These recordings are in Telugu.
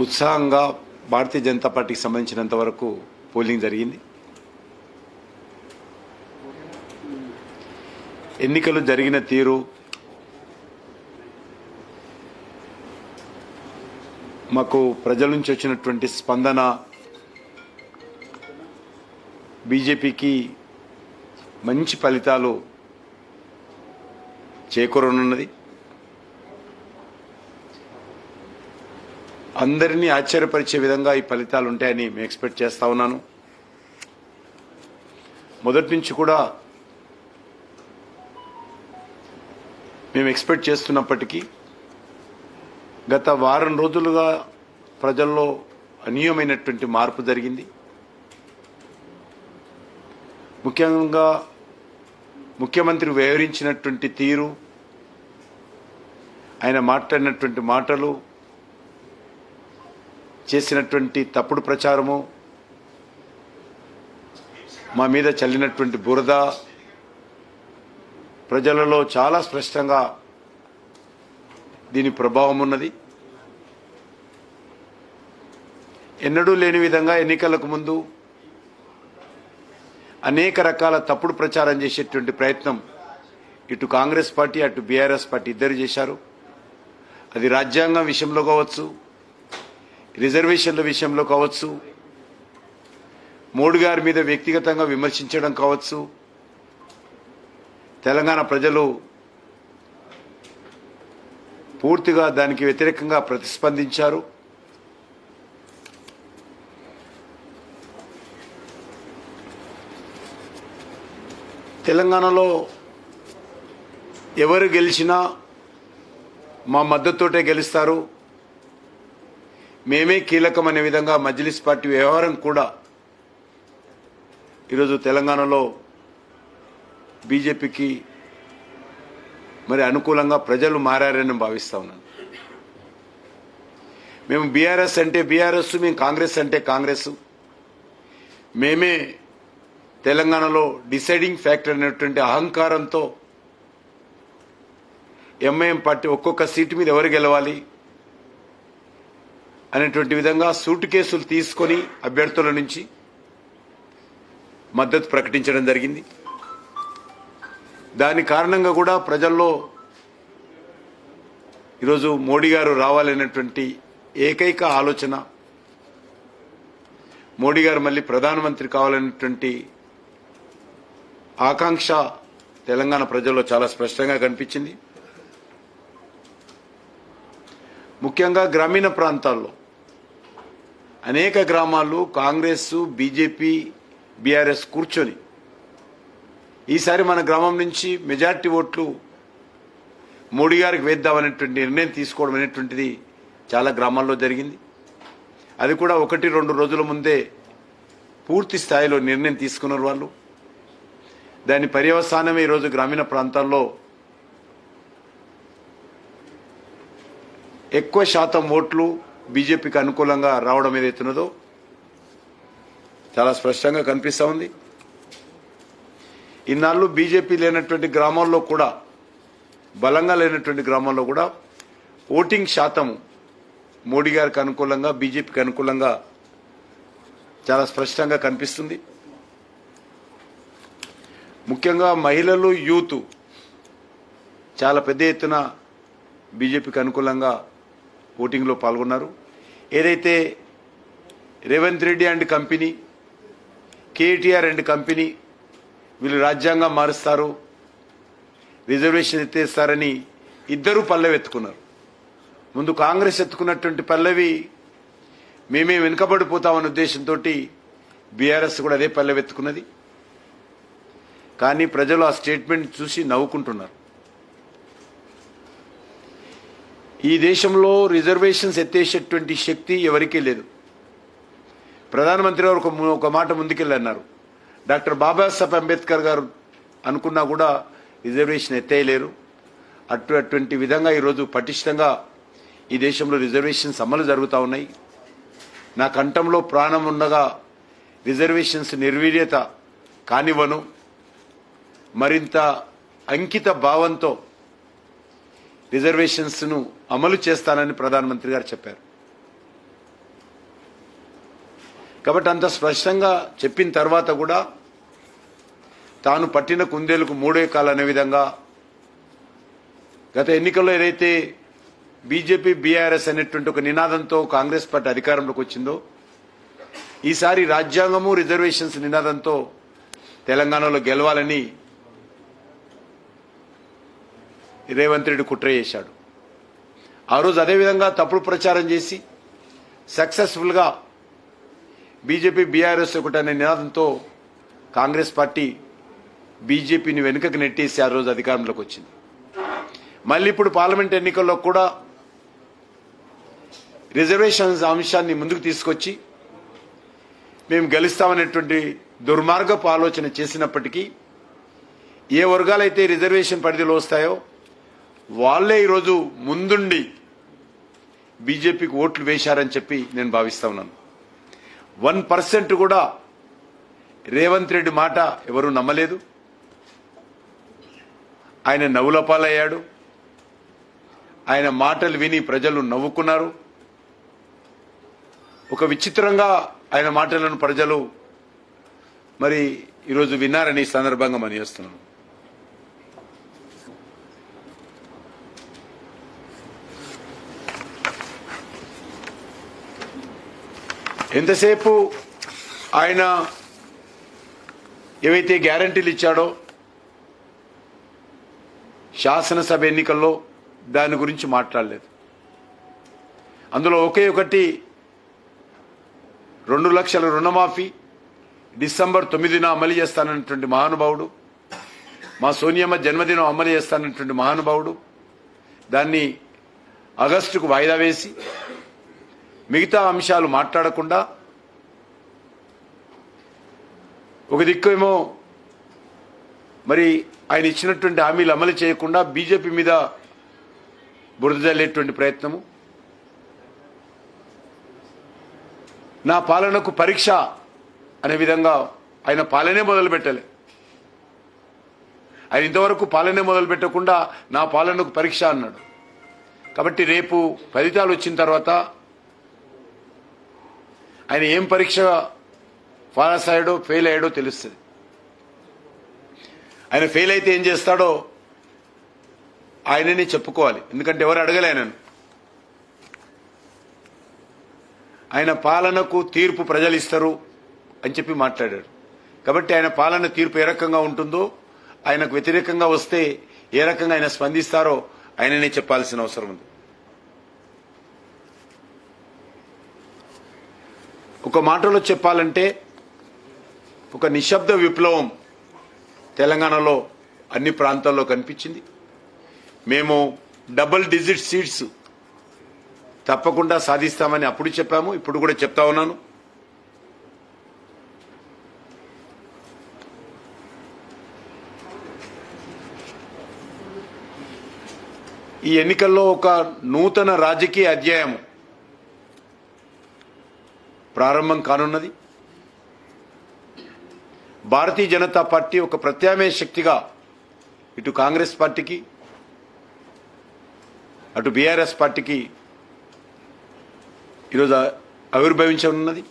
ఉత్సాహంగా భారతీయ జనతా పార్టీకి సంబంధించినంత వరకు పోలింగ్ జరిగింది. ఎన్నికలు జరిగిన తీరు, మాకు ప్రజల నుంచి వచ్చినటువంటి స్పందన బీజేపీకి మంచి ఫలితాలు చేకూరనున్నది. అందరినీ ఆశ్చర్యపరిచే విధంగా ఈ ఫలితాలు ఉంటాయని మేము ఎక్స్పెక్ట్ చేస్తా ఉన్నాను. మొదటి నుంచి కూడా మేము ఎక్స్పెక్ట్ చేస్తున్నప్పటికీ గత వారం రోజులుగా ప్రజల్లో అనూహ్యమైనటువంటి మార్పు జరిగింది. ముఖ్యంగా ముఖ్యమంత్రి వ్యవహరించినటువంటి తీరు, ఆయన మాట్లాడినటువంటి మాటలు, చేసినటువంటి తప్పుడు ప్రచారము, మా మీద చల్లినటువంటి బురద ప్రజలలో చాలా స్పష్టంగా దీని ప్రభావం ఉన్నది. ఎన్నడూ లేని విధంగా ఎన్నికలకు ముందు అనేక రకాల తప్పుడు ప్రచారం చేసేటువంటి ప్రయత్నం ఇటు కాంగ్రెస్ పార్టీ అటు బీఆర్ఎస్ పార్టీ ఇద్దరు చేశారు. అది రాజ్యాంగం విషయంలో కావచ్చు, రిజర్వేషన్ల విషయంలో కావచ్చు, మోడీ గారి మీద వ్యక్తిగతంగా విమర్శించడం కావచ్చు. తెలంగాణ ప్రజలు పూర్తిగా దానికి వ్యతిరేకంగా ప్రతిస్పందించారు. తెలంగాణలో ఎవరు గెలిచినా మా మద్దతుతోటే గెలుస్తారు, మేమే కీలకం అనే విధంగా మజ్లిస్ పార్టీ వ్యవహారం కూడా ఈరోజు తెలంగాణలో బీజేపీకి మరి అనుకూలంగా ప్రజలు మారారని భావిస్తా ఉన్నాను. మేము బీఆర్ఎస్ అంటే బీఆర్ఎస్, మేము కాంగ్రెస్ అంటే కాంగ్రెస్, మేమే తెలంగాణలో డిసైడింగ్ ఫ్యాక్టర్ అనేటువంటి అహంకారంతో ఎంఐఎం పార్టీ ఒక్కొక్క సీటు మీద ఎవరు గెలవాలి అనేటువంటి విధంగా సూటు కేసులు తీసుకొని అభ్యర్థుల నుంచి మద్దతు ప్రకటించడం జరిగింది. దాని కారణంగా కూడా ప్రజల్లో ఈరోజు మోడీ గారు రావాలనేటువంటి ఏకైక ఆలోచన, మోడీ గారు మళ్ళీ ప్రధానమంత్రి కావాలనేటువంటి ఆకాంక్ష తెలంగాణ ప్రజల్లో చాలా స్పష్టంగా కనిపించింది. ముఖ్యంగా గ్రామీణ ప్రాంతాల్లో అనేక గ్రామాలు కాంగ్రెస్, బీజేపీ, బీఆర్ఎస్ కూర్చొని ఈసారి మన గ్రామం నుంచి మెజార్టీ ఓట్లు మోడీ గారికి వేద్దామనేటువంటి నిర్ణయం తీసుకోవడం అనేటువంటిది చాలా గ్రామాల్లో జరిగింది. అది కూడా 1-2 రోజుల ముందే పూర్తి స్థాయిలో నిర్ణయం తీసుకున్నారు వాళ్ళు. దాని పర్యవసానమే ఈరోజు గ్రామీణ ప్రాంతాల్లో ఎక్కువ శాతం ఓట్లు బీజేపీకి అనుకూలంగా రావడం ఏదైతున్నదో చాలా స్పష్టంగా కనిపిస్తూ ఉంది. ఇన్నాళ్ళు బీజేపీ లేనటువంటి గ్రామాల్లో కూడా, బలంగా లేనటువంటి గ్రామాల్లో కూడా ఓటింగ్ శాతం మోడీ గారికి అనుకూలంగా, బీజేపీకి అనుకూలంగా చాలా స్పష్టంగా కనిపిస్తుంది. ముఖ్యంగా మహిళలు, యూత్ చాలా పెద్ద ఎత్తున బీజేపీకి అనుకూలంగా ఓటింగ్లో పాల్గొన్నారు. ఏదైతే Revanth Reddy and company, KTR and company వీళ్ళు రాజ్యాంగం మారుస్తారు, రిజర్వేషన్ ఎత్తేస్తారని ఇద్దరూ పల్లెవెత్తుకున్నారు. ముందు కాంగ్రెస్ ఎత్తుకున్నటువంటి పల్లవి మేమే వెనుకబడిపోతామన్న ఉద్దేశంతో బీఆర్ఎస్ కూడా అదే పల్లెవెత్తుకున్నది. కానీ ప్రజలు ఆ స్టేట్మెంట్ చూసి నవ్వుకుంటున్నారు. ఈ దేశంలో రిజర్వేషన్స్ ఎత్తేసేటువంటి శక్తి ఎవరికీ లేదు. ప్రధానమంత్రి గారు ఒక మాట ముందుకెళ్ళి అన్నారు, డాక్టర్ బాబాసాహెబ్ అంబేద్కర్ గారు అనుకున్నా కూడా రిజర్వేషన్ ఎత్తేయలేరు. అటువంటి విధంగా ఈరోజు పటిష్టంగా ఈ దేశంలో రిజర్వేషన్స్ అమలు జరుగుతూ ఉన్నాయి. నా కంఠంలో ప్రాణం ఉండగా రిజర్వేషన్స్ నిర్వీర్యత కానివ్వను, మరింత అంకిత భావంతో రిజర్వేషన్స్ ను అమలు చేస్తానని ప్రధానమంత్రి గారు చెప్పారు. కాబట్టి అంత స్పష్టంగా చెప్పిన తర్వాత కూడా తాను పట్టిన కుందేలకు మూడే కాలు అనే విధంగా గత ఎన్నికల్లో ఏదైతే బీజేపీ బీఆర్ఎస్ అనేటువంటి ఒక నినాదంతో కాంగ్రెస్ పార్టీ అధికారంలోకి వచ్చిందో ఈసారి రాజ్యాంగము రిజర్వేషన్స్ నినాదంతో తెలంగాణలో గెలవాలని రేవంత్ రెడ్డి కుట్ర చేశాడు. ఆ రోజు అదేవిధంగా తప్పుడు ప్రచారం చేసి సక్సెస్ఫుల్గా బీజేపీ బీఆర్ఎస్ ఒకటి అనే నినాదంతో కాంగ్రెస్ పార్టీ బీజేపీని వెనుకకు నెట్టేసి ఆ రోజు అధికారంలోకి వచ్చింది. మళ్ళీ ఇప్పుడు పార్లమెంట్ ఎన్నికల్లో కూడా రిజర్వేషన్స్ అంశాన్ని ముందుకు తీసుకొచ్చి మేము గెలుస్తామనేటువంటి దుర్మార్గపు ఆలోచన చేసినప్పటికీ ఏ వర్గాలైతే రిజర్వేషన్ పరిధిలో వస్తాయో వాళ్లే ఈరోజు ముందుండి బీజేపీకి ఓట్లు వేశారని చెప్పి నేను భావిస్తా ఉన్నాను. 1% కూడా రేవంత్ రెడ్డి మాట ఎవరూ నమ్మలేదు. ఆయన నవ్వులపాలయ్యాడు. ఆయన మాటలు విని ప్రజలు నవ్వుకున్నారు. ఒక విచిత్రంగా ఆయన మాటలను ప్రజలు మరి ఈరోజు విన్నారని ఈ సందర్భంగా మనం చేస్తున్నాను. ఎంతసేపు ఆయన ఏవైతే గ్యారంటీలు ఇచ్చాడో శాసనసభ ఎన్నికల్లో దాని గురించి మాట్లాడలేదు. అందులో ఒకే ఒకటి 2 లక్షల రుణమాఫీ డిసెంబర్ 9న అమలు చేస్తానన్నటువంటి మహానుభావుడు, మా సోనియమ్మ జన్మదినం అమలు చేస్తానన్నటువంటి మహానుభావుడు దాన్ని ఆగస్టుకు వాయిదా వేసి మిగతా అంశాలు మాట్లాడకుండా ఒక దిక్కేమో మరి ఆయన ఇచ్చినటువంటి హామీలు అమలు చేయకుండా బీజేపీ మీద బురద జల్లేటువంటి ప్రయత్నము, నా పాలనకు పరీక్ష అనే విధంగా ఆయన పాలనే మొదలుపెట్టలే. ఆయన ఇంతవరకు పాలనే మొదలు పెట్టకుండా నా పాలనకు పరీక్ష అన్నాడు. కాబట్టి రేపు ఫలితాలు వచ్చిన తర్వాత ఆయన ఏం పరీక్ష పాస్ అయ్యాడో ఫెయిల్ అయ్యాడో తెలుస్తుంది. ఆయన ఫెయిల్ అయితే ఏం చేస్తాడో ఆయననే చెప్పుకోవాలి. ఎందుకంటే ఎవరు అడగలే ఆయనను. ఆయన పాలనకు తీర్పు ప్రజలు ఇస్తారు అని చెప్పి మాట్లాడాడు. కాబట్టి ఆయన పాలన తీర్పు ఏ రకంగా ఉంటుందో, ఆయనకు వ్యతిరేకంగా వస్తే ఏ రకంగా ఆయన స్పందిస్తారో ఆయననే చెప్పాల్సిన అవసరం ఉంది. ఒక మాటలో చెప్పాలంటే ఒక నిశ్శబ్ద విప్లవం తెలంగాణలో అన్ని ప్రాంతాల్లో కనిపించింది. మేము డబుల్ డిజిట్ సీట్స్ తప్పకుండా సాధిస్తామని అప్పుడు చెప్పాము, ఇప్పుడు కూడా చెప్తా ఉన్నాను. ఈ ఎన్నికల్లో ఒక నూతన రాజకీయ అధ్యాయం ప్రారంభం కానున్నది. భారతీయ జనతా పార్టీ ఒక ప్రత్యామ్నాయ శక్తిగా ఇటు కాంగ్రెస్ పార్టీకి అటు బీఆర్ఎస్ పార్టీకి ఈరోజు ఆవిర్భవించనున్నది.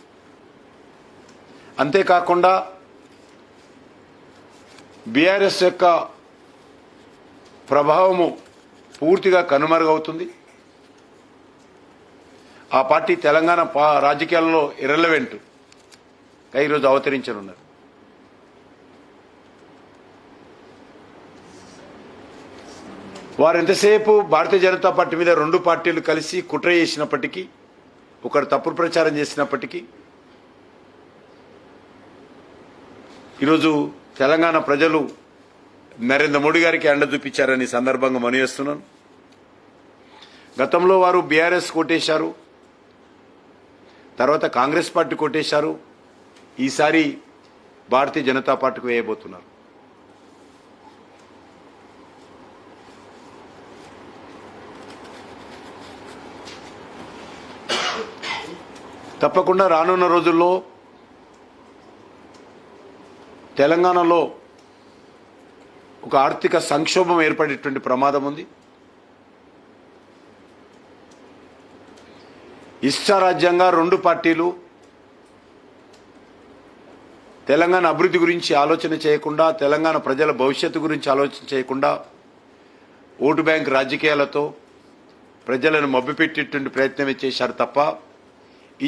అంతేకాకుండా బీఆర్ఎస్ యొక్క ప్రభావము పూర్తిగా కనుమరుగవుతుంది. ఆ పార్టీ తెలంగాణ రాజకీయాల్లో ఇర్రెలవెంట్ ఈరోజు అవతరించనున్నారు. వారు ఎంతసేపు భారతీయ జనతా పార్టీ మీద 2 పార్టీలు కలిసి కుట్ర చేసినప్పటికీ, ఒకరు తప్పుడు ప్రచారం చేసినప్పటికీ ఈరోజు తెలంగాణ ప్రజలు నరేంద్ర మోడీ గారికి అండ చూపించారని సందర్భంగా మనయేస్తున్నాను. గతంలో వారు బీఆర్ఎస్ కోటేశారు, తర్వాత కాంగ్రెస్ పార్టీ కోటేశారు, ఈసారి భారతీయ జనతా పార్టీకి వేయబోతున్నారు. తప్పకుండా రానున్న రోజుల్లో తెలంగాణలో ఒక ఆర్థిక సంక్షోభం ఏర్పడేటువంటి ప్రమాదం ఉంది. ఇష్టారాజ్యంగా 2 పార్టీలు తెలంగాణ అభివృద్ధి గురించి ఆలోచన చేయకుండా, తెలంగాణ ప్రజల భవిష్యత్తు గురించి ఆలోచన చేయకుండా ఓటు బ్యాంక్ రాజకీయాలతో ప్రజలను మభ్యపెట్టేటువంటి ప్రయత్నమే చేశారు తప్ప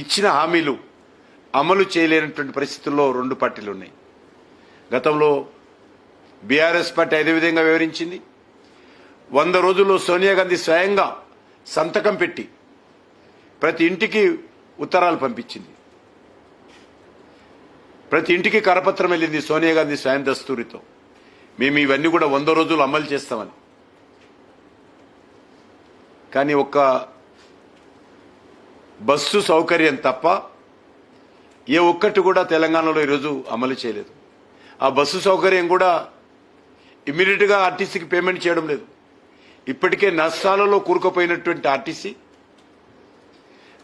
ఇచ్చిన హామీలు అమలు చేయలేనటువంటి పరిస్థితుల్లో రెండు పార్టీలు ఉన్నాయి. గతంలో బీఆర్ఎస్ పార్టీ అదే విధంగా వివరించింది. 100 రోజుల్లో సోనియా గాంధీ స్వయంగా సంతకం పెట్టి ప్రతి ఇంటికి ఉత్తరాలు పంపించింది. ప్రతి ఇంటికి కరపత్రం వెళ్ళింది సోనియా గాంధీ స్వయం దస్తూరితో. మేము ఇవన్నీ కూడా 100 రోజులు అమలు చేస్తామని. కానీ ఒక్క బస్సు సౌకర్యం తప్ప ఏ ఒక్కటి కూడా తెలంగాణలో ఈరోజు అమలు చేయలేదు. ఆ బస్సు సౌకర్యం కూడా ఇమ్మీడియట్గా ఆర్టీసీకి పేమెంట్ చేయడం లేదు. ఇప్పటికే నష్టాలలో కూరుకుపోయినటువంటి ఆర్టీసీ,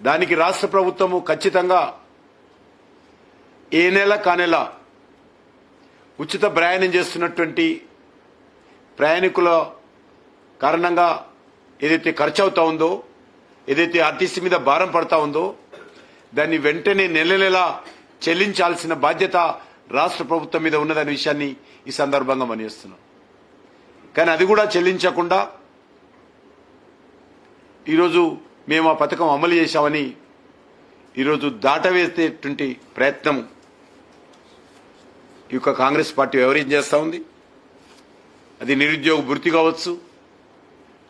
దానికి రాష్ట్ర ప్రభుత్వము ఖచ్చితంగా ఏ నెల కానెల ఉచిత ప్రయాణం చేస్తున్నటువంటి ప్రయాణికుల కారణంగా ఏదైతే ఖర్చు అవుతా ఉందో, ఏదైతే ఆర్టీసీ మీద భారం పడతా ఉందో, దాన్ని వెంటనే నెల నెల చెల్లించాల్సిన బాధ్యత రాష్ట్ర ప్రభుత్వం మీద ఉన్నదనే విషయాన్ని ఈ సందర్భంగా మనవిస్తున్నాం. కానీ అది కూడా చెల్లించకుండా ఈరోజు మేము ఆ పథకం అమలు చేశామని ఈరోజు దాటవేసేటువంటి ప్రయత్నం ఈ యొక్క కాంగ్రెస్ పార్టీ వ్యవహారం చేస్తూ ఉంది. అది నిరుద్యోగ భృతి కావచ్చు,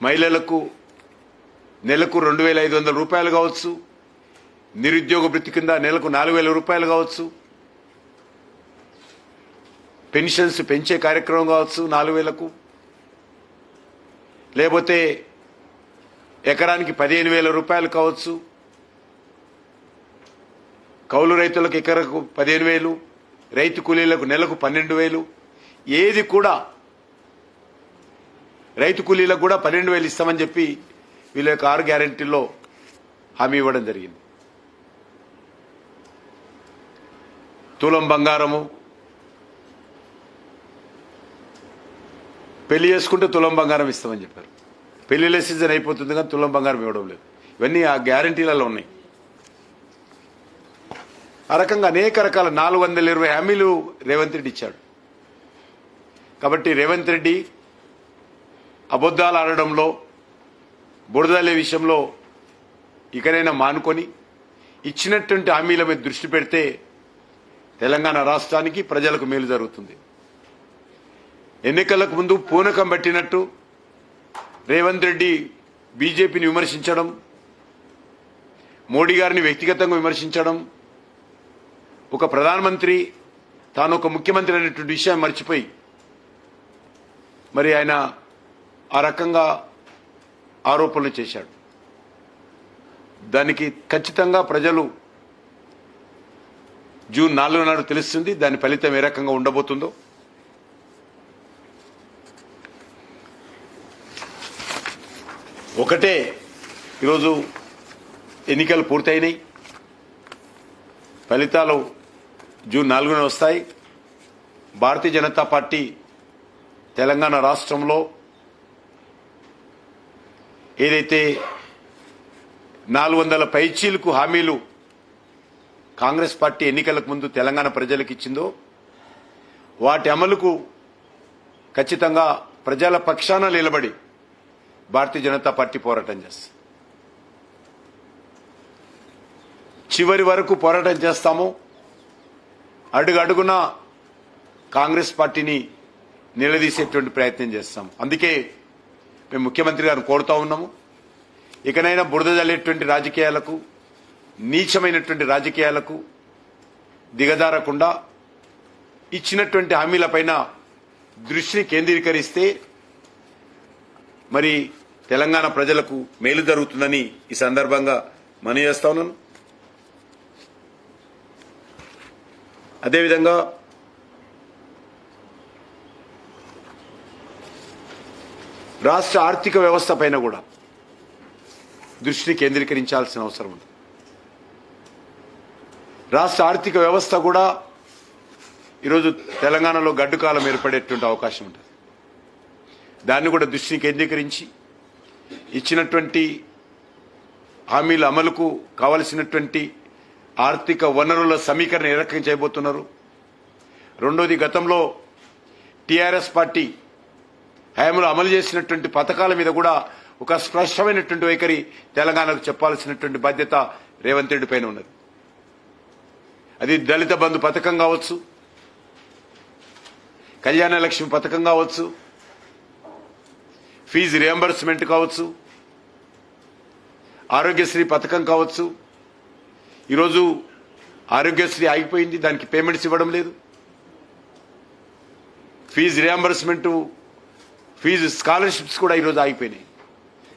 మహిళలకు నెలకు 2,500 రూపాయలు కావచ్చు, నిరుద్యోగ భృతి కింద నెలకు 4,000 రూపాయలు కావచ్చు, పెన్షన్స్ పెంచే కార్యక్రమం కావచ్చు 4,000కు, లేకపోతే ఎకరానికి 15,000 రూపాయలు కావచ్చు, కౌలు రైతులకు ఎకరకు 15,000, రైతు కూలీలకు నెలకు 12,000. ఏది కూడా రైతు కూలీలకు కూడా 12,000 ఇస్తామని చెప్పి వీళ్ళ యొక్క 6 గ్యారెంటీల్లో హామీ ఇవ్వడం జరిగింది. తులం బంగారము, పెళ్లి చేసుకుంటే తులం బంగారం ఇస్తామని చెప్పారు. పెళ్లిళ్ళ సీజన్ అయిపోతుంది కానీ తులం బంగారం ఇవ్వడం లేదు. ఇవన్నీ ఆ గ్యారెంటీలలో ఉన్నాయి. ఆ రకంగా అనేక రకాల 420 హామీలు రేవంత్ రెడ్డి ఇచ్చాడు. కాబట్టి రేవంత్ రెడ్డి అబద్ధాలు ఆడడంలో, బురదలే విషయంలో ఇకనైనా మానుకొని ఇచ్చినటువంటి హామీల మీద దృష్టి పెడితే తెలంగాణ రాష్ట్రానికి ప్రజలకు మేలు జరుగుతుంది. ఎన్నికలకు ముందు పూనకం పట్టినట్టు రేవంత్ రెడ్డి బీజేపీని విమర్శించడం, మోడీ గారిని వ్యక్తిగతంగా విమర్శించడం, ఒక ప్రధానమంత్రి తాను ఒక ముఖ్యమంత్రి అనేటువంటి విషయం మర్చిపోయి మరి ఆయన ఆ రకంగా ఆరోపణలు చేశాడు. దానికి ఖచ్చితంగా ప్రజలు జూన్ 4 నాడు తెలుస్తుంది దాని ఫలితం ఏ రకంగా ఉండబోతుందో. ఒకటే, ఈరోజు ఎన్నికలు పూర్తయినాయి, ఫలితాలు జూన్ 4న వస్తాయి. భారతీయ జనతా పార్టీ తెలంగాణ రాష్ట్రంలో ఏదైతే 400 పైచీలకు హామీలు కాంగ్రెస్ పార్టీ ఎన్నికలకు ముందు తెలంగాణ ప్రజలకు ఇచ్చిందో వాటి అమలుకు ఖచ్చితంగా ప్రజల పక్షాన నిలబడి భారతీయ జనతా పార్టీ పోరాటం చేస్తుంది. చివరి వరకు పోరాటం చేస్తాము. అడుగడుగునా కాంగ్రెస్ పార్టీని నిలదీసేటువంటి ప్రయత్నం చేస్తాం. అందుకే మేము ముఖ్యమంత్రి గారిని కోరుతా ఉన్నాము, ఇకనైనా బురద జల్లేటువంటి రాజకీయాలకు, నీచమైనటువంటి రాజకీయాలకు దిగజారకుండా ఇచ్చినటువంటి హామీలపైన దృష్టిని కేంద్రీకరిస్తే మరి తెలంగాణ ప్రజలకు మేలు జరుగుతుందని ఈ సందర్భంగా మనవి చేస్తా ఉన్నాను. అదేవిధంగా రాష్ట్ర ఆర్థిక వ్యవస్థ పైన కూడా దృష్టిని కేంద్రీకరించాల్సిన అవసరం ఉంది. రాష్ట్ర ఆర్థిక వ్యవస్థ కూడా ఈరోజు తెలంగాణలో గడ్డు కాలం ఏర్పడేటువంటి అవకాశం ఉంటుంది. దాన్ని కూడా దృష్టిని కేంద్రీకరించి ఇచ్చినటువంటి హామీల అమలుకు కావలసినటువంటి ఆర్థిక వనరుల సమీకరణ ఏ రకంగా చేయబోతున్నారు, రెండోది గతంలో టీఆర్ఎస్ పార్టీ హయాంలో అమలు చేసినటువంటి పథకాల మీద కూడా ఒక స్పష్టమైనటువంటి వైఖరి తెలంగాణకు చెప్పాల్సినటువంటి బాధ్యత రేవంత్ రెడ్డి పైన ఉన్నది. అది దళిత బంధు పథకం కావచ్చు, కళ్యాణ లక్ష్మి పథకం కావచ్చు, ఫీజు రియంబర్స్మెంట్ కావచ్చు, ఆరోగ్యశ్రీ పథకం కావచ్చు. ఈరోజు ఆరోగ్యశ్రీ ఆగిపోయింది, దానికి పేమెంట్స్ ఇవ్వడం లేదు. ఫీజు రియంబర్స్మెంట్, ఫీజు స్కాలర్షిప్స్ కూడా ఈరోజు ఆగిపోయినాయి.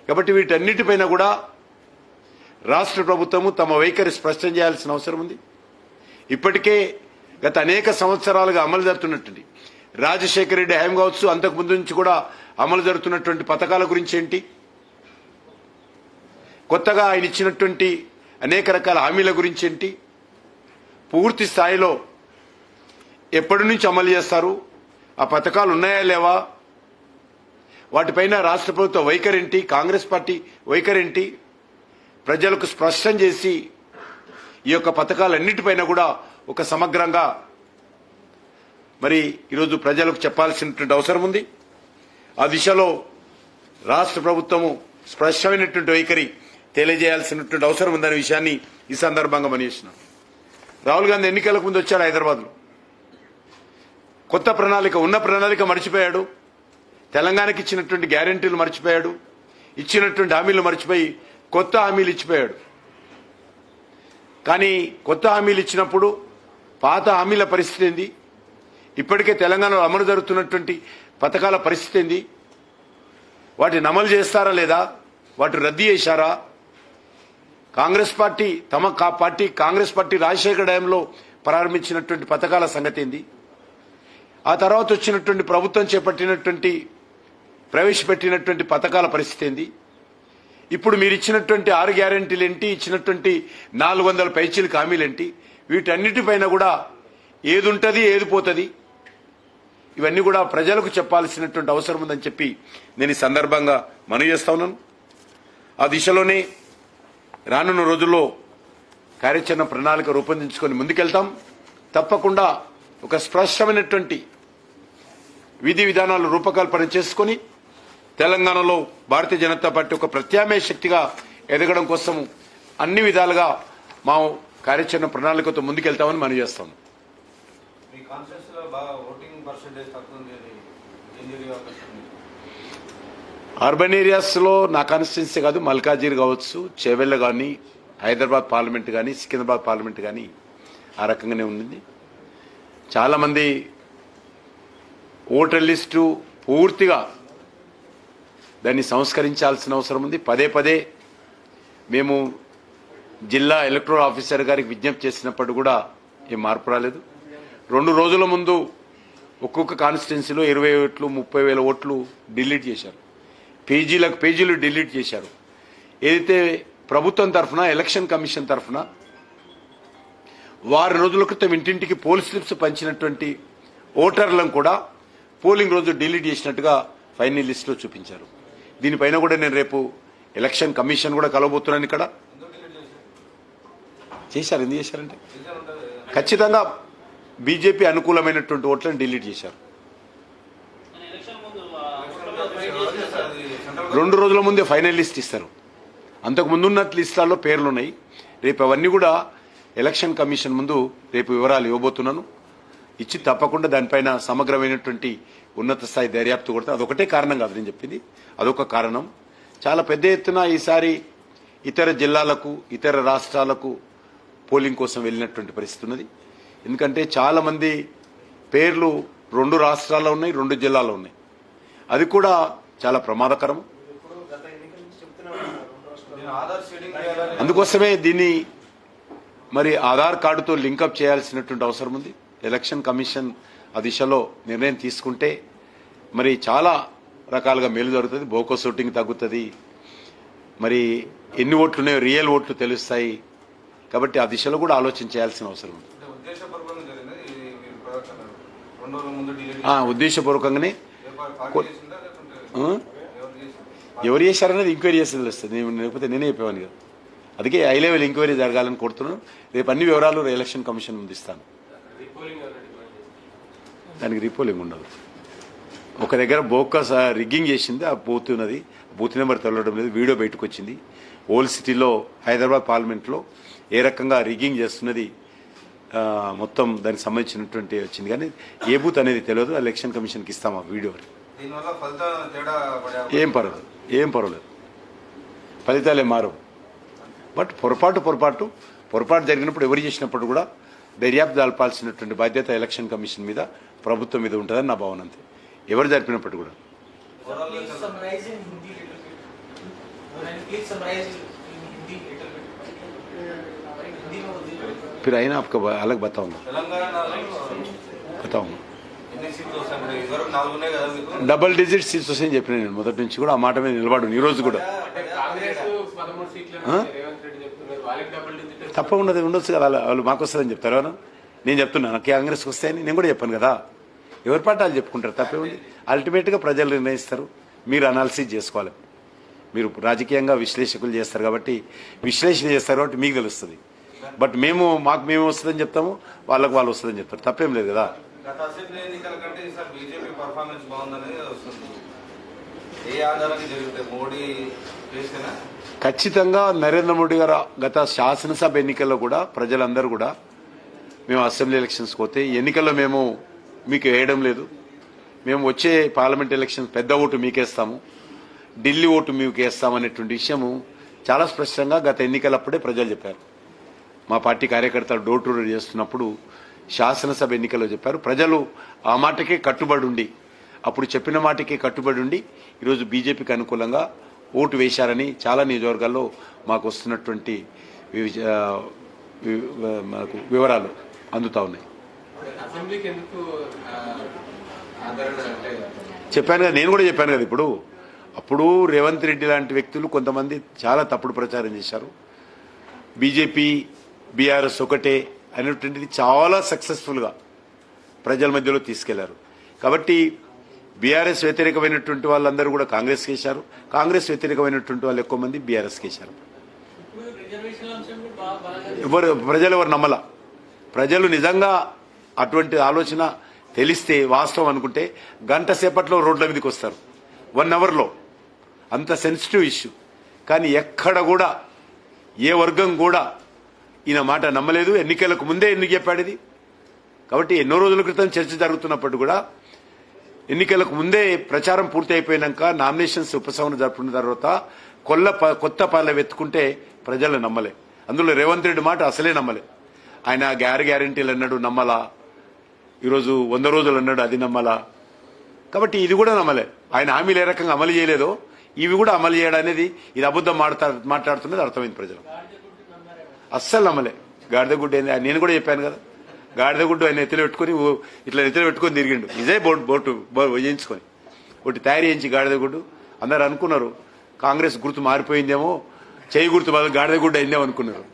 కాబట్టి వీటన్నిటిపైన కూడా రాష్ట్ర ప్రభుత్వము తమ వైఖరి స్పష్టం చేయాల్సిన అవసరం ఉంది. ఇప్పటికే గత అనేక సంవత్సరాలుగా అమలు జరుగుతున్నటువంటి రాజశేఖర రెడ్డి హయాం కావచ్చు, అంతకుముందు నుంచి కూడా అమలు జరుగుతున్నటువంటి పథకాల గురించి ఏంటి, కొత్తగా ఆయన ఇచ్చినటువంటి అనేక రకాల హామీల గురించి ఏంటి, పూర్తి స్థాయిలో ఎప్పటి నుంచి అమలు చేస్తారు, ఆ పథకాలు ఉన్నాయా లేవా, వాటిపైన రాష్ట్ర ప్రభుత్వ వైఖరేంటి, కాంగ్రెస్ పార్టీ వైఖరేంటి, ప్రజలకు స్పష్టం చేసి ఈ యొక్క పథకాలన్నిటిపైన కూడా ఒక సమగ్రంగా మరి ఈరోజు ప్రజలకు చెప్పాల్సినటువంటి అవసరం ఉంది. ఆ దిశలో రాష్ట్ర ప్రభుత్వము స్పష్టమైనటువంటి వైఖరి తెలియజేయాల్సినటువంటి అవసరం ఉందనే విషయాన్ని ఈ సందర్భంగా మనీస్తున్నాం. రాహుల్ గాంధీ ఎన్నికలకు ముందు వచ్చాడు హైదరాబాద్లో. కొత్త ప్రణాళిక, ఉన్న ప్రణాళిక మర్చిపోయాడు. తెలంగాణకి ఇచ్చినటువంటి గ్యారెంటీలు మర్చిపోయాడు. ఇచ్చినటువంటి హామీలు మర్చిపోయి కొత్త హామీలు ఇచ్చిపోయాడు. కానీ కొత్త హామీలు ఇచ్చినప్పుడు పాత హామీల పరిస్థితి ఏంది, ఇప్పటికే తెలంగాణలో అమలు జరుగుతున్నటువంటి పథకాల పరిస్థితి ఏంది, వాటిని అమలు చేస్తారా లేదా, వాటిని రద్దు చేశారా, కాంగ్రెస్ పార్టీ కాంగ్రెస్ పార్టీ రాజశేఖర హయాంలో ప్రారంభించినటువంటి పథకాల సంగతి ఏంది, ఆ తర్వాత వచ్చినటువంటి ప్రభుత్వం ప్రవేశపెట్టినటువంటి పథకాల పరిస్థితి ఏంది, ఇప్పుడు మీరు ఇచ్చినటువంటి 6 గ్యారెంటీలు ఏంటి, ఇచ్చినటువంటి 400 పైచీలకు హామీలేంటి, వీటన్నిటిపైన కూడా ఏది ఉంటుంది ఏది పోతుంది, ఇవన్నీ కూడా ప్రజలకు చెప్పాల్సినటువంటి అవసరం ఉందని చెప్పి నేను ఈ సందర్భంగా మనవి చేస్తా ఉన్నాను. ఆ దిశలోనే రానున్న రోజుల్లో కార్యాచరణ ప్రణాళిక రూపొందించుకొని ముందుకెళ్తాం. తప్పకుండా ఒక స్పష్టమైనటువంటి విధి విధానాలు రూపకల్పన చేసుకొని తెలంగాణలో భారతీయ జనతా పార్టీ ఒక ప్రత్యామ్నాయ శక్తిగా ఎదగడం కోసం అన్ని విధాలుగా మా కార్యాచరణ ప్రణాళికతో ముందుకెళ్తామని మనవి చేస్తాం. అర్బన్ ఏరియాస్లో నా కాన్స్టిట్యున్సీ కాదు, మల్కాజిగిరి కావచ్చు, చేవెళ్ళ కానీ, హైదరాబాద్ పార్లమెంట్ కానీ, సికింద్రాబాద్ పార్లమెంట్ కానీ ఆ రకంగానే ఉంది. చాలామంది ఓటర్ లిస్టు పూర్తిగా దాన్ని సంస్కరించాల్సిన అవసరం ఉంది. పదే పదే మేము జిల్లా ఎలక్టోరల్ ఆఫీసర్ గారికి విజ్ఞప్తి చేసినప్పుడు కూడా ఏం మార్పు రాలేదు. 2 రోజుల ముందు ఒక్కొక్క కాన్స్టిట్యున్సీలో 20 ఓట్లు 30,000 ఓట్లు డిలీట్ చేశారు. పేజీలు డిలీట్ చేశారు. ఏదైతే ప్రభుత్వం తరఫున ఎలక్షన్ కమిషన్ తరఫున వారం రోజుల క్రితం ఇంటింటికి పోల్ స్లిప్స్ పంచినటువంటి ఓటర్లను కూడా పోలింగ్ రోజు డిలీట్ చేసినట్టుగా ఫైనల్ లిస్టులో చూపించారు. దీనిపైన కూడా నేను రేపు ఎలక్షన్ కమిషన్ కూడా కలవబోతున్నాను. ఇక్కడ చేశారు. ఎందుకు చేశారంటే ఖచ్చితంగా బీజేపీ అనుకూలమైనటువంటి ఓట్లను డిలీట్ చేశారు. 2 రోజుల ముందే ఫైనల్ లిస్ట్ ఇస్తారు. అంతకు ముందున్న లిస్టులలో పేర్లు ఉన్నాయి. రేపు అవన్నీ కూడా ఎలక్షన్ కమిషన్ ముందు రేపు వివరాలు ఇవ్వబోతున్నాను. ఇచ్చి తప్పకుండా దానిపైన సమగ్రమైనటువంటి ఉన్నత స్థాయి దర్యాప్తు కొడితే అదొకటే కారణం కాదు నేను చెప్పింది, అదొక కారణం. చాలా పెద్ద ఎత్తున ఈసారి ఇతర జిల్లాలకు, ఇతర రాష్ట్రాలకు పోలింగ్ కోసం వెళ్ళినటువంటి పరిస్థితి ఉన్నది. ఎందుకంటే చాలా మంది పేర్లు 2 రాష్ట్రాల్లో ఉన్నాయి, 2 జిల్లాల్లో ఉన్నాయి. అది కూడా చాలా ప్రమాదకరం. అందుకోసమే దీన్ని మరి ఆధార్ కార్డుతో లింకప్ చేయాల్సినటువంటి అవసరం ఉంది. ఎలక్షన్ కమిషన్ ఆ దిశలో నిర్ణయం తీసుకుంటే మరి చాలా రకాలుగా మేలు జరుగుతుంది. బోకో షూటింగ్ తగ్గుతుంది, మరి ఎన్ని ఓట్లు ఉన్నాయో రియల్ ఓట్లు తెలుస్తాయి. కాబట్టి ఆ దిశలో కూడా ఆలోచన చేయాల్సిన అవసరం ఉంది. ఉద్దేశపూర్వకంగానే ఎవరు చేశారనేది ఎంక్వైరీ చేస్తే తెలుస్తుంది. లేకపోతే నేనే చెప్పేవాను కదా. అందుకే హై లెవెల్ ఎంక్వైరీ జరగాలని కోరుతున్నాను. రేపు అన్ని వివరాలు ఎలక్షన్ కమిషన్ ముందు ఇస్తాను. దానికి రీపోలింగ్ ఉండదు. ఒక దగ్గర బోకస్ రిగ్గింగ్ చేసింది, ఆ బూత్ ఉన్నది, బూత్ నెంబర్ తెలవడం లేదు, వీడియో బయటకు వచ్చింది. ఓల్డ్ సిటీలో హైదరాబాద్ పార్లమెంట్లో ఏ రకంగా రిగ్గింగ్ చేస్తున్నది మొత్తం దానికి సంబంధించినటువంటి వచ్చింది. కానీ ఏ బూత్ అనేది తెలియదు. ఎలక్షన్ కమిషన్కి ఇస్తాం ఆ వీడియో. ఏం పర్వాలేదు, ఫలితాలు ఏం మారవు. బట్ పొరపాటు జరిగినప్పుడు ఎవరు చేసినప్పుడు కూడా దర్యాప్తు జరపాల్సినటువంటి బాధ్యత ఎలక్షన్ కమిషన్ మీద, ప్రభుత్వం మీద ఉంటుందని నా భావన. అంతే, ఎవరు జరిపినప్పుడు కూడా. फिर आई ना आपका अलग बताऊंगा. డబుల్ డిజిట్ సీట్స్ వస్తాయని చెప్పిన నేను మొదటి నుంచి కూడా. ఆ మాట మీద నిలబడు ఈ రోజు కూడా. తప్పకుండా ఉండొచ్చు కదా, వాళ్ళు మాకు వస్తుందని చెప్తారు. నేను చెప్తున్నాను కాంగ్రెస్కి వస్తాయని నేను కూడా చెప్పాను కదా. ఎవరి పార్టీ వాళ్ళు చెప్పుకుంటారు, తప్పే ఉంది. అల్టిమేట్గా ప్రజలు నిర్ణయిస్తారు, మీరు అనాలిసిస్ చేసుకోవాలి. మీరు రాజకీయంగా విశ్లేషకులు చేస్తారు కాబట్టి విశ్లేషణ చేస్తారు కాబట్టి మీకు తెలుస్తుంది. బట్ మాకు మేము వస్తుందని చెప్తాము, వాళ్ళకు వాళ్ళు వస్తుందని చెప్తారు, తప్పేం లేదు కదా. ఖచ్చితంగా నరేంద్ర మోడీ గారు గత శాసనసభ ఎన్నికల్లో కూడా ప్రజలందరూ కూడా మేము అసెంబ్లీ ఎలక్షన్స్కి పోతే ఎన్నికల్లో మేము మీకు వేయడం లేదు, మేము వచ్చే పార్లమెంట్ ఎలక్షన్ పెద్ద ఓటు మీకేస్తాము, ఢిల్లీ ఓటు మీకు వేస్తామనేటువంటి విషయము చాలా స్పష్టంగా గత ఎన్నికలప్పుడే ప్రజలు చెప్పారు. మా పార్టీ కార్యకర్తలు డోర్ టు డోర్ చేస్తున్నప్పుడు శాసనసభ ఎన్నికల్లో చెప్పారు. ప్రజలు ఆ మాటకే కట్టుబడి ఉండి, అప్పుడు చెప్పిన మాటకే కట్టుబడి ఉండి ఈరోజు బీజేపీకి అనుకూలంగా ఓటు వేశారని చాలా నియోజకవర్గాల్లో మాకు వస్తున్నటువంటి మనకు వివరాలు అందుతా ఉన్నాయి. చెప్పాను కదా, నేను కూడా చెప్పాను కదా. అప్పుడు రేవంత్ రెడ్డి లాంటి వ్యక్తులు కొంతమంది చాలా తప్పుడు ప్రచారం చేశారు. బీజేపీ బీఆర్ఎస్ ఒకటే అనేటువంటిది చాలా సక్సెస్ఫుల్గా ప్రజల మధ్యలో తీసుకెళ్లారు. కాబట్టి బీఆర్ఎస్ వ్యతిరేకమైనటువంటి వాళ్ళందరూ కూడా కాంగ్రెస్కి వేశారు, కాంగ్రెస్ వ్యతిరేకమైనటువంటి వాళ్ళు ఎక్కువ మంది బీఆర్ఎస్కి వేశారు. ప్రజలు నమ్మల. ప్రజలు నిజంగా అటువంటి ఆలోచన తెలిస్తే, వాస్తవం అనుకుంటే గంట సేపట్లో రోడ్ల మీదకి వస్తారు, 1 అవర్లో. అంత సెన్సిటివ్ ఇష్యూ. కానీ ఎక్కడ కూడా ఏ వర్గం కూడా ఈయన మాట నమ్మలేదు. ఎన్నికలకు ముందే ఎందుకు చెప్పాడు ఇది? కాబట్టి ఎన్నో రోజుల క్రితం చర్చ జరుగుతున్నప్పుడు కూడా ఎన్నికలకు ముందే ప్రచారం పూర్తి అయిపోయినాక నామినేషన్స్ ఉపశమనం జరుపుకున్న తర్వాత కొత్త పాలన వెతుకుంటే ప్రజలు నమ్మలే. అందులో రేవంత్ రెడ్డి మాట అసలే నమ్మలే. ఆయన గ్యారంటీలు అన్నాడు, నమ్మలా. ఈరోజు 100 రోజులు అన్నాడు, అది నమ్మలా. కాబట్టి ఇది కూడా నమ్మలే. ఆయన హామీలు ఏ రకంగా అమలు చేయలేదో ఇవి కూడా అమలు చేయడం అనేది, ఇది అబద్ధం మాట్లాడుతున్నది అర్థమైంది ప్రజలు. అస్సలు నమ్మలే. గాడిదగుడ్డు ఏంది, నేను కూడా చెప్పాను కదా. గాడిదగుడ్డు ఆయన ఎత్తులు పెట్టుకుని ఇట్లా ఎత్తులు పెట్టుకుని తిరిగిండు, ఇదే బోటు వేయించుకొని ఒకటి తయారు చేయించి గాడిదగుడ్డు. అందరు అనుకున్నారు కాంగ్రెస్ గుర్తు మారిపోయిందేమో, చేయి గుర్తు బదులు గాడిదగుడ్డు అయిందేమో అనుకున్నారు.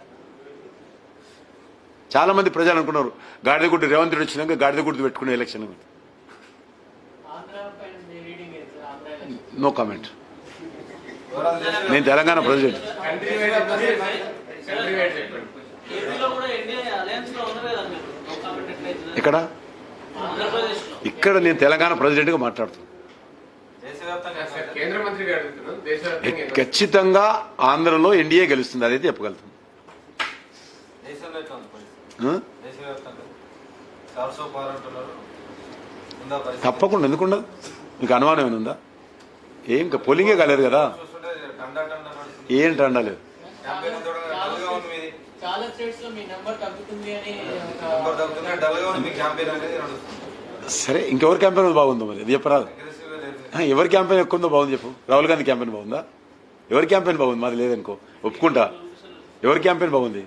చాలా మంది ప్రజలు అనుకున్నారు గాడిదగుడ్డు రేవంత్ రెడ్డి వచ్చినాక గాడిదగుడ్డు పెట్టుకునే ఎలక్షన్. No comment. నేను తెలంగాణ ప్రెసిడెంట్. ఇక్కడ నేను తెలంగాణ ప్రెసిడెంట్ గా మాట్లాడుతున్నాను. ఖచ్చితంగా ఆంధ్రలో ఎన్డీఏ గెలుస్తుంది, అదైతే చెప్పగలుగుతుంది. తప్పకుండా, ఎందుకుండదు? మీకు అనుమానం ఏమైనా ఉందా? ఏం పోలింగే కాలేదు కదా, ఏంటి అండలేదు. సరే, ఇంకెవరి క్యాంపెయిన్ బాగుందో మరి అది చెప్పరాదు. ఎవరి క్యాంపెయిన్ ఎక్కువ ఉందో బాగుంది చెప్పు. రాహుల్ గాంధీ క్యాంపెయిన్ బాగుందా? ఎవరి క్యాంపెయిన్ బాగుంది? మాది లేదనుకో, ఒప్పుకుంటా. ఎవరి క్యాంపెయిన్ బాగుంది?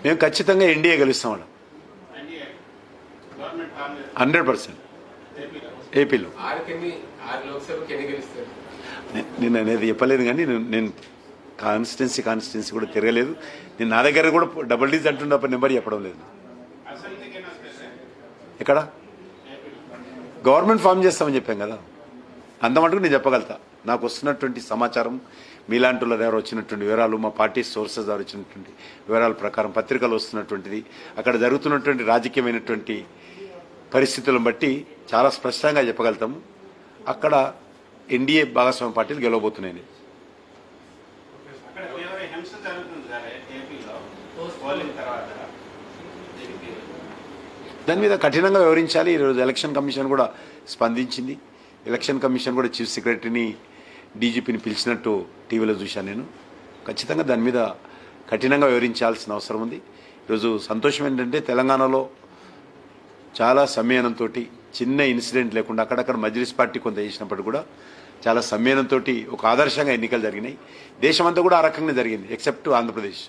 మేము ఖచ్చితంగా ఎన్డీఏ గెలుస్తాం 100%. ఏపీలో నేను అనేది చెప్పలేదు, కానీ నేను కాన్స్టిట్యున్సీ కూడా తిరగలేదు. నేను నా దగ్గర కూడా డబుల్ డీజ్ అంటున్నప్పుడు నెంబర్ చెప్పడం లేదు. ఎక్కడ గవర్నమెంట్ ఫామ్ చేస్తామని చెప్పాం కదా, అంత మటుకు నేను చెప్పగలుగుతా. నాకు వస్తున్నటువంటి సమాచారం మీలాంటి వాళ్ళ దగ్గర వచ్చినటువంటి వివరాలు, మా పార్టీ సోర్సెస్ ద్వారా వచ్చినటువంటి వివరాల ప్రకారం పత్రికలు వస్తున్నటువంటిది, అక్కడ జరుగుతున్నటువంటి రాజకీయమైనటువంటి పరిస్థితులను బట్టి చాలా స్పష్టంగా చెప్పగలుగుతాము అక్కడ ఎన్డీఏ భాగస్వామ్య పార్టీలు గెలవబోతున్నాయని. దాని మీద కఠినంగా వివరించాలి. ఈరోజు ఎలక్షన్ కమిషన్ కూడా స్పందించింది. ఎలక్షన్ కమిషన్ కూడా చీఫ్ సెక్రటరీని, డీజీపీని పిలిచినట్టు టీవీలో చూశాను నేను. ఖచ్చితంగా దాని మీద కఠినంగా వివరించాల్సిన అవసరం ఉంది. ఈరోజు సంతోషం ఏంటంటే తెలంగాణలో చాలా సంయమనంతో, చిన్న ఇన్సిడెంట్ లేకుండా, అక్కడక్కడ మజ్లిస్ పార్టీ కొంత చేసినప్పుడు కూడా చాలా సంయమనంతో ఒక ఆదర్శంగా ఎన్నికలు జరిగినాయి. దేశమంతా కూడా ఆ రకంగా జరిగింది ఎక్సెప్ట్ ఆంధ్రప్రదేశ్.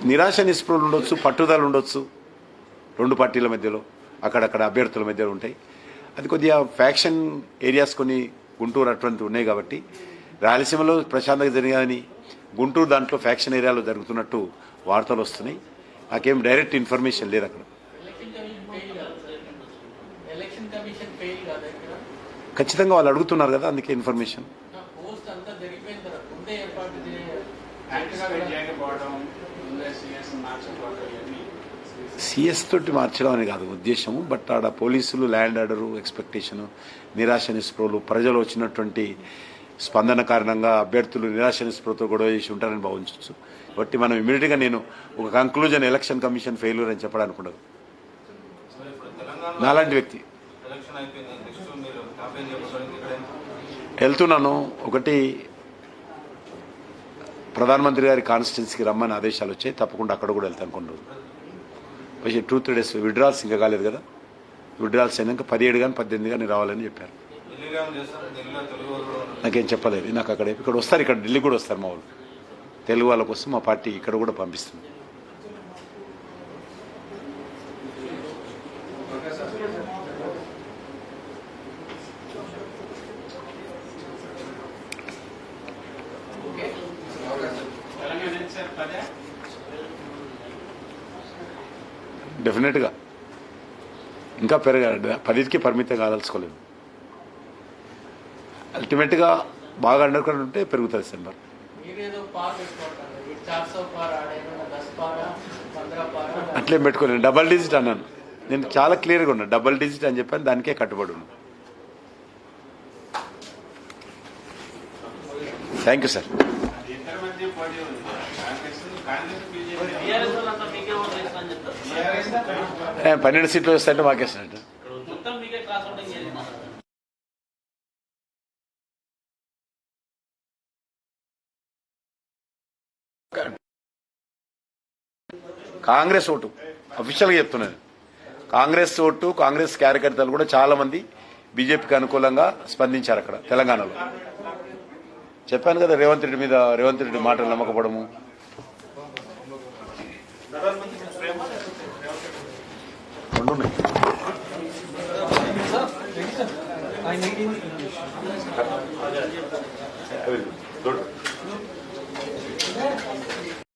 నిరాశ నిస్పృహలు ఉండొచ్చు, పట్టుదల ఉండొచ్చు రెండు పార్టీల మధ్యలో, అక్కడక్కడ అభ్యర్థుల మధ్యలో ఉంటాయి. అది కొద్దిగా ఫ్యాక్షన్ ఏరియాస్ కొన్ని గుంటూరు అటువంటి ఉన్నాయి కాబట్టి రాయలసీమలో ప్రశాంతంగా జరిగాయని గుంటూరు దాంట్లో ఫ్యాక్షన్ ఏరియాలో జరుగుతున్నట్టు వార్తలు వస్తున్నాయి. నాకేం డైరెక్ట్ ఇన్ఫర్మేషన్ లేదు అక్కడ. ఖచ్చితంగా వాళ్ళు అడుగుతున్నారు కదా, అందుకే ఇన్ఫర్మేషన్. సిఎస్ తోటి మార్చడం అని కాదు ఉద్దేశము, బట్ ఆడ పోలీసులు ల్యాండ్ ఆర్డరు, ఎక్స్పెక్టేషను, నిరాశ నిస్పృహలు, ప్రజలు వచ్చినటువంటి స్పందన కారణంగా అభ్యర్థులు నిరాశ నిస్పృహతో గొడవ చేసి ఉంటారని భావించవచ్చు. కాబట్టి మనం ఇమీడియట్గా నేను ఒక కంక్లూజన్ ఎలక్షన్ కమిషన్ ఫెయిల్యూర్ అని చెప్పడానికి ఉండదు. నాలాంటి వ్యక్తి వెళ్తున్నాను. ఒకటి, ప్రధానమంత్రి గారి కాన్స్టిట్యున్సీకి రమ్మని ఆదేశాలు వచ్చాయి, తప్పకుండా అక్కడ కూడా వెళ్తాను కొన్ని రోజులు. 2-3 days విడ్రాల్స్ ఇంకా కాలేదు కదా, విడ్రాల్స్ అయినాక 17 కానీ 18 కానీ రావాలని చెప్పారు. నాకేం చెప్పలేదు. నాకు అక్కడ ఇక్కడ వస్తారు, ఇక్కడ ఢిల్లీ కూడా వస్తారు మా వాళ్ళు. తెలుగు వాళ్ళ కోసం మా పార్టీ ఇక్కడ కూడా పంపిస్తుంది. డెఫినెట్గా ఇంకా పెరగాలి. 10కి పరిమితం కాదలుచుకోలేదు. అల్టిమేట్గా బాగా అండర్కరెంట్ ఉంటే పెరుగుతుంది సెంబర్. అట్లేం పెట్టుకోలేదు. డబల్ డిజిట్ అన్నాను నేను, చాలా క్లియర్గా ఉన్నాను. డబల్ డిజిట్ అని చెప్పాను, దానికే కట్టుబడి ఉన్నాను. Thank you sir. 12 సీట్లు వస్తాయంటే మాకేసినట్టు. కాంగ్రెస్ ఓటు అఫీషియల్గా చెప్తున్నాను. కాంగ్రెస్ ఓటు, కాంగ్రెస్ కార్యకర్తలు కూడా చాలా మంది బీజేపీకి అనుకూలంగా స్పందించారు అక్కడ తెలంగాణలో. చెప్పాను కదా, రేవంత్ రెడ్డి మాటలు నమ్మకపోవడము. రెండు